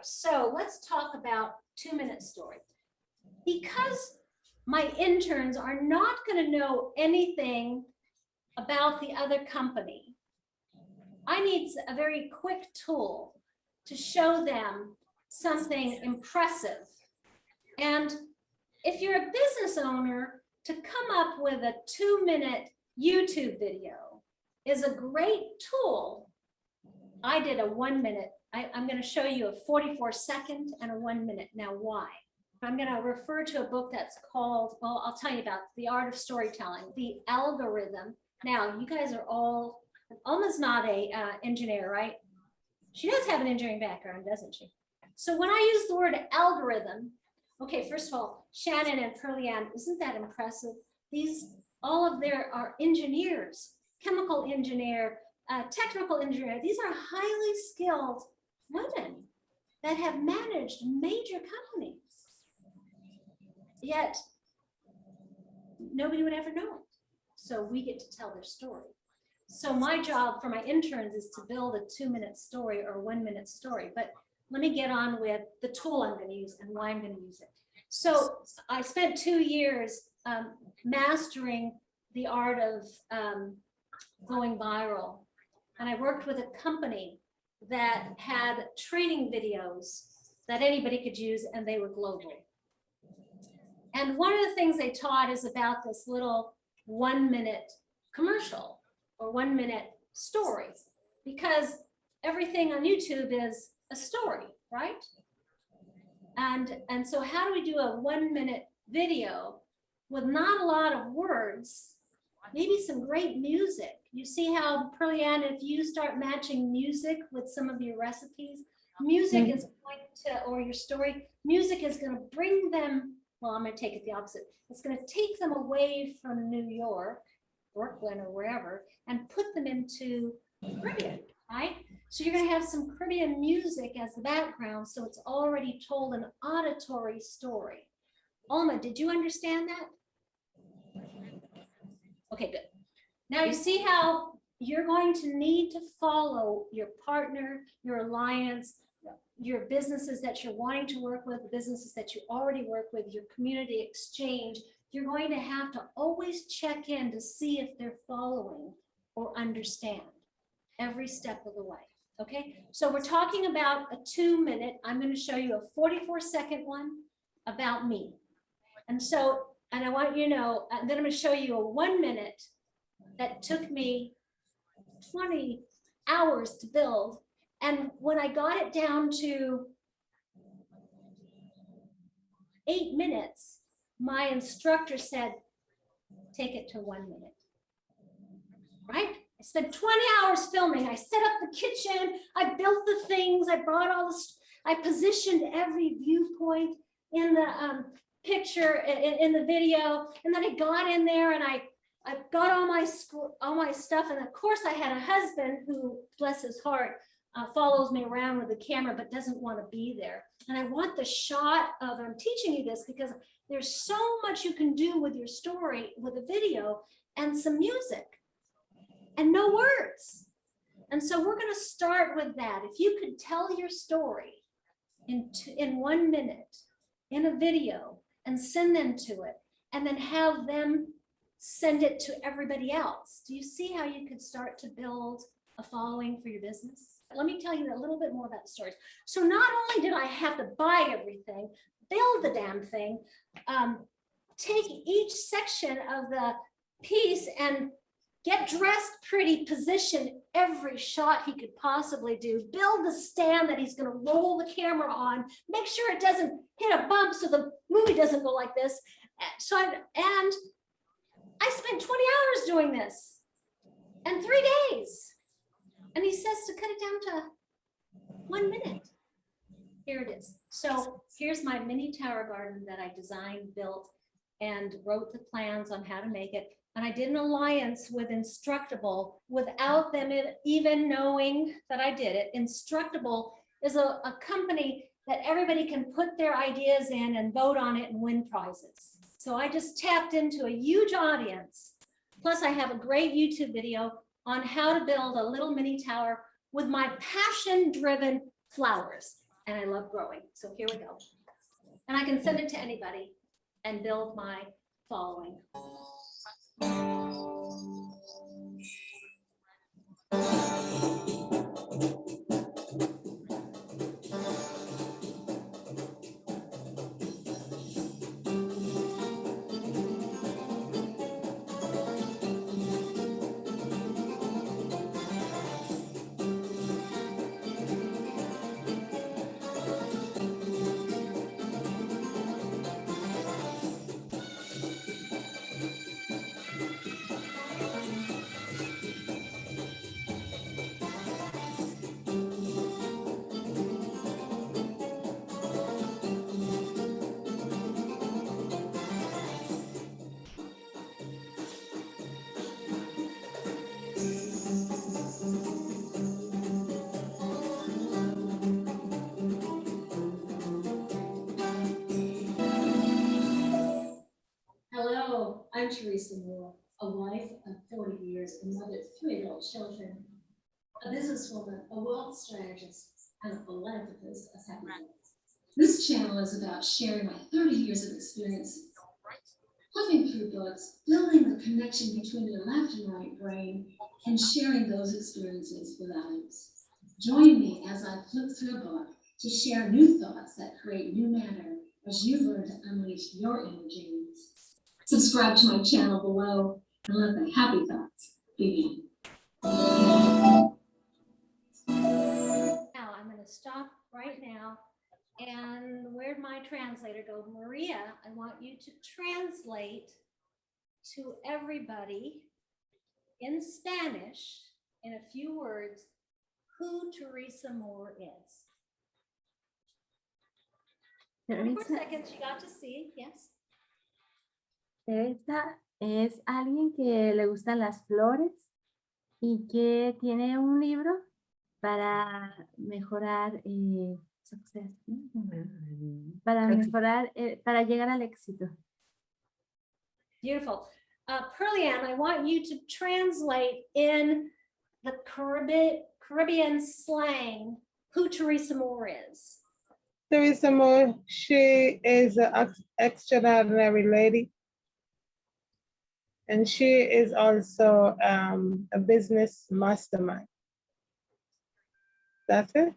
So let's talk about 2-minute story. Because my interns are not going to know anything about the other company, I need a very quick tool to show them something impressive. And if you're a business owner, to come up with a 2-minute YouTube video is a great tool. I did a 1-minute. I'm going to show you a 44-second and a 1-minute. Now, why? I'm going to refer to a book that's called, well, I'll tell you about The Art of Storytelling, The Algorithm. Now, you guys are all, Alma's not a engineer, right? She does have an engineering background, doesn't she? So when I use the word algorithm, okay, first of all, Shannon and Pearlie Ann, isn't that impressive? These, all of their are engineers, chemical engineer, technical engineer. These are highly skilled women that have managed major companies. Yet nobody would ever know it. So we get to tell their story. So my job for my interns is to build a 2-minute story or a 1-minute story. But let me get on with the tool I'm going to use and why I'm going to use it. So I spent 2 years mastering the art of going viral. And I worked with a company that had training videos that anybody could use, and they were global. And one of the things they taught is about this little 1-minute commercial or 1-minute story, because everything on YouTube is a story, right? And so how do we do a 1-minute video with not a lot of words, maybe some great music? You see how, Pearlie Ann, if you start matching music with some of your recipes, music is going to, or your story, music is going to bring them, well, I'm going to take it the opposite. It's going to take them away from New York, Brooklyn, or wherever, and put them into Caribbean, right? So you're going to have some Caribbean music as the background, so it's already told an auditory story. Alma, did you understand that? Okay, good. Now you see how you're going to need to follow your partner, your alliance, your businesses that you're wanting to work with, the businesses that you already work with, your community exchange. You're going to have to always check in to see if they're following or understand every step of the way. Okay, so we're talking about a 2-minute. I'm going to show you a 44-second one about me. And so, and I want you to know, then I'm going to show you a 1-minute that took me 20 hours to build. And when I got it down to 8 minutes, my instructor said, take it to 1 minute, right? I spent 20 hours filming. I set up the kitchen. I built the things. I brought all this. I positioned every viewpoint in the picture, in the video. And then I got in there and I got all my stuff. And of course I had a husband who, bless his heart, follows me around with the camera, but doesn't want to be there. And I want the shot of, I'm teaching you this because there's so much you can do with your story with a video and some music and no words. And so we're going to start with that. If you could tell your story in 1 minute in a video and send them to it, and then have them send it to everybody else. Do you see how you could start to build a following for your business? Let me tell you a little bit more about the stories. So not only did I have to buy everything, build the damn thing, take each section of the piece and get dressed pretty, position every shot he could possibly do, build the stand that he's going to roll the camera on, make sure it doesn't hit a bump so the movie doesn't go like this. So and I spent 20 hours doing this and 3 days. And he says to cut it down to 1 minute. Here it is. So here's my mini tower garden that I designed, built, and wrote the plans on how to make it. And I did an alliance with Instructable without them even knowing that I did it. Instructable is a company that everybody can put their ideas in and vote on it and win prizes. So I just tapped into a huge audience. Plus I have a great YouTube video on how to build a little mini tower with my passion-driven flowers. and I love growing. So here we go. And I can send it to anybody and build my following. Hello, I'm Teresa Moore, a wife of 40 years and mother of 3 adult children, a businesswoman, a wealth strategist, and a philanthropist of happy families. This channel is about sharing my 30 years of experience, flipping through books, building the connection between your left and right brain, and sharing those experiences with others. Join me as I flip through a book to share new thoughts that create new matter as you learn to unleash your inner genius. Subscribe to my channel below and let the happy thoughts begin. Now I'm going to stop right now. And where'd my translator go? Maria, I want you to translate to everybody in Spanish, in a few words, who Teresa Moore is. 24 seconds, you got to see, yes. Teresa es alguien que le gustan las flores y que tiene un libro para mejorar success, para mejorar, para llegar al éxito. Beautiful. Pearlianne, I want you to translate in the Caribbean slang who Teresa Moore is. Teresa Moore, she is an extraordinary lady. And she is also a business mastermind. That's it.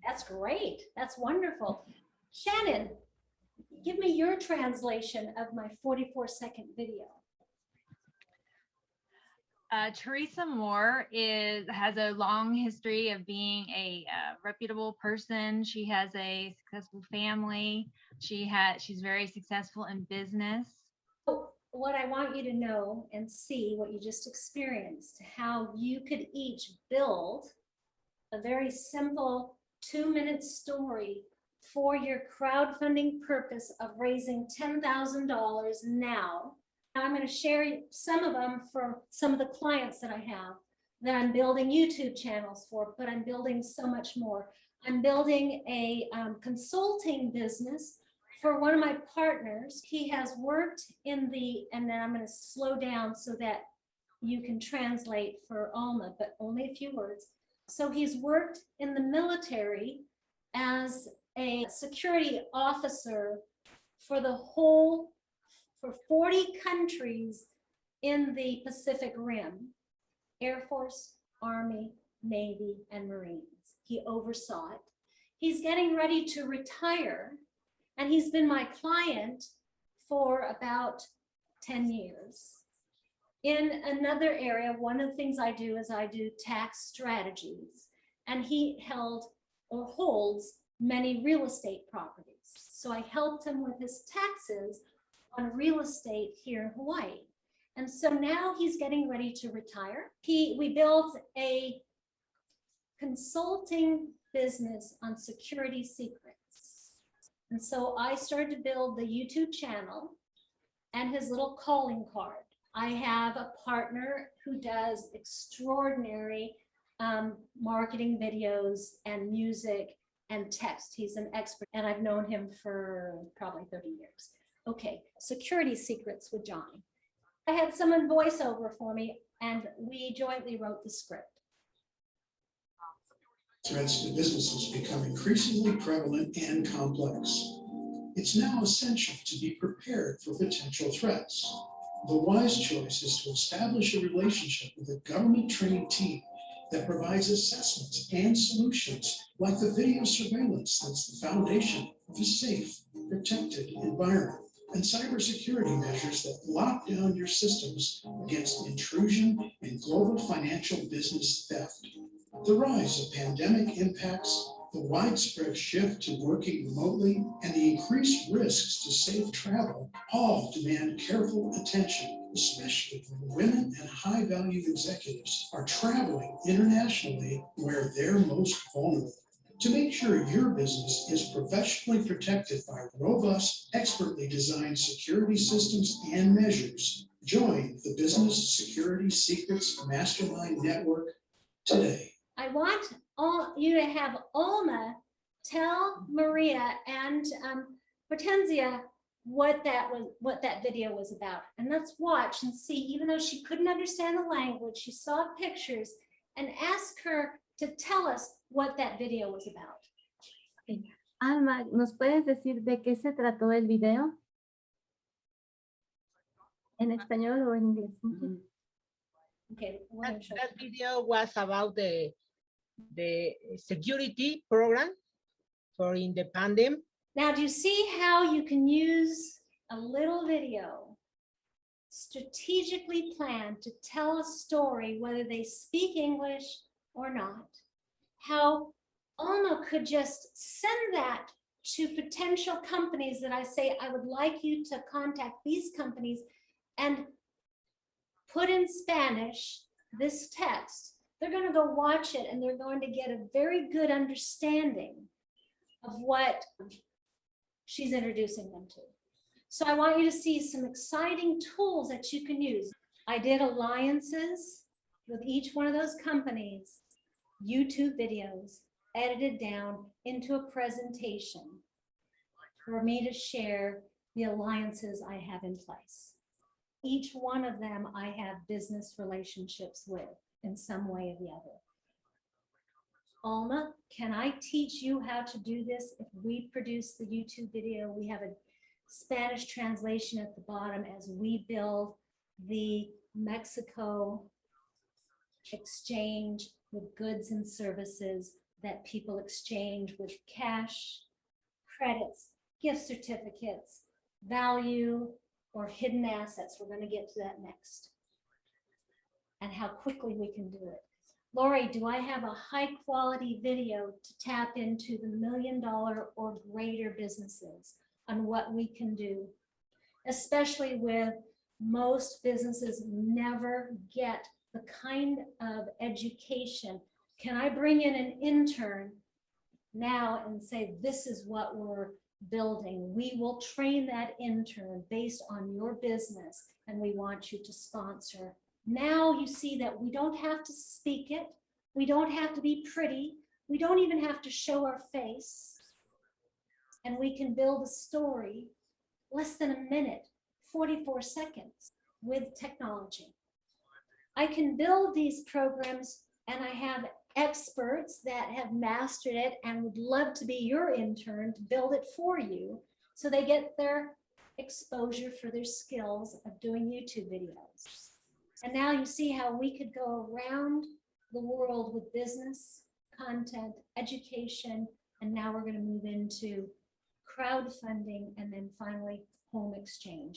That's great. That's wonderful. Shannon, give me your translation of my 44-second video. Teresa Moore has a long history of being a reputable person. She has a successful family. She's very successful in business. What I want you to know and see what you just experienced, how you could each build a very simple 2-minute story for your crowdfunding purpose of raising $10,000 now. I'm going to share some of them for some of the clients that I have that I'm building YouTube channels for, but I'm building so much more. I'm building a consulting business for one of my partners. He has worked in the, and then I'm going to slow down so that you can translate for Alma, but only a few words. So he's worked in the military as a security officer for 40 countries in the Pacific Rim, Air Force, Army, Navy, and Marines. He oversaw it. He's getting ready to retire, and he's been my client for about 10 years. In another area, one of the things I do is I do tax strategies, and he held or holds many real estate properties. So I helped him with his taxes on real estate here in Hawaii. And so now he's getting ready to retire. We built a consulting business on security secrets. And so I started to build the YouTube channel and his little calling card. I have a partner who does extraordinary marketing videos and music and text. He's an expert, and I've known him for probably 30 years. Okay, security secrets with Johnny. I had someone voice over for me, and we jointly wrote the script. Threats to businesses become increasingly prevalent and complex. It's now essential to be prepared for potential threats. The wise choice is to establish a relationship with a government-trained team that provides assessments and solutions like the video surveillance that's the foundation of a safe, protected environment, and cybersecurity measures that lock down your systems against intrusion and global financial business theft. The rise of pandemic impacts, the widespread shift to working remotely, and the increased risks to safe travel all demand careful attention, especially when women and high-value executives are traveling internationally where they're most vulnerable. To make sure your business is professionally protected by robust, expertly designed security systems and measures, join the Business Security Secrets Mastermind Network today. I want you to have Alma tell Maria and Hortensia what that video was about. And let's watch and see, even though she couldn't understand the language, she saw pictures, and ask her to tell us what that video was about. Okay. Alma, ¿nos puedes decir de qué se trató el video? ¿En español o en inglés? Okay, we're gonna show That video was about the security program for in the pandemic. Now, do you see how you can use a little video strategically planned to tell a story, whether they speak English or not? How Alma could just send that to potential companies that I say, I would like you to contact these companies, and put in Spanish this text. They're going to go watch it, and they're going to get a very good understanding of what she's introducing them to. So I want you to see some exciting tools that you can use. I did alliances with each one of those companies, YouTube videos edited down into a presentation for me to share the alliances I have in place. Each one of them I have business relationships with in some way or the other. Alma, can I teach you how to do this? If we produce the YouTube video, we have a Spanish translation at the bottom as we build the Mexico exchange with goods and services that people exchange with cash, credits, gift certificates, value, or hidden assets. We're going to get to that next. And how quickly we can do it. Lori, do I have a high quality video to tap into the $1 million or greater businesses on what we can do? Especially with most businesses never get the kind of education. Can I bring in an intern now and say, this is what we're building? We will train that intern based on your business, and we want you to sponsor. Now you see that we don't have to speak it. We don't have to be pretty. We don't even have to show our face. And we can build a story less than a minute, 44 seconds with technology. I can build these programs, and I have experts that have mastered it and would love to be your intern to build it for you, so they get their exposure for their skills of doing YouTube videos. And now you see how we could go around the world with business, content, education, and now we're going to move into crowdfunding and then finally home exchange.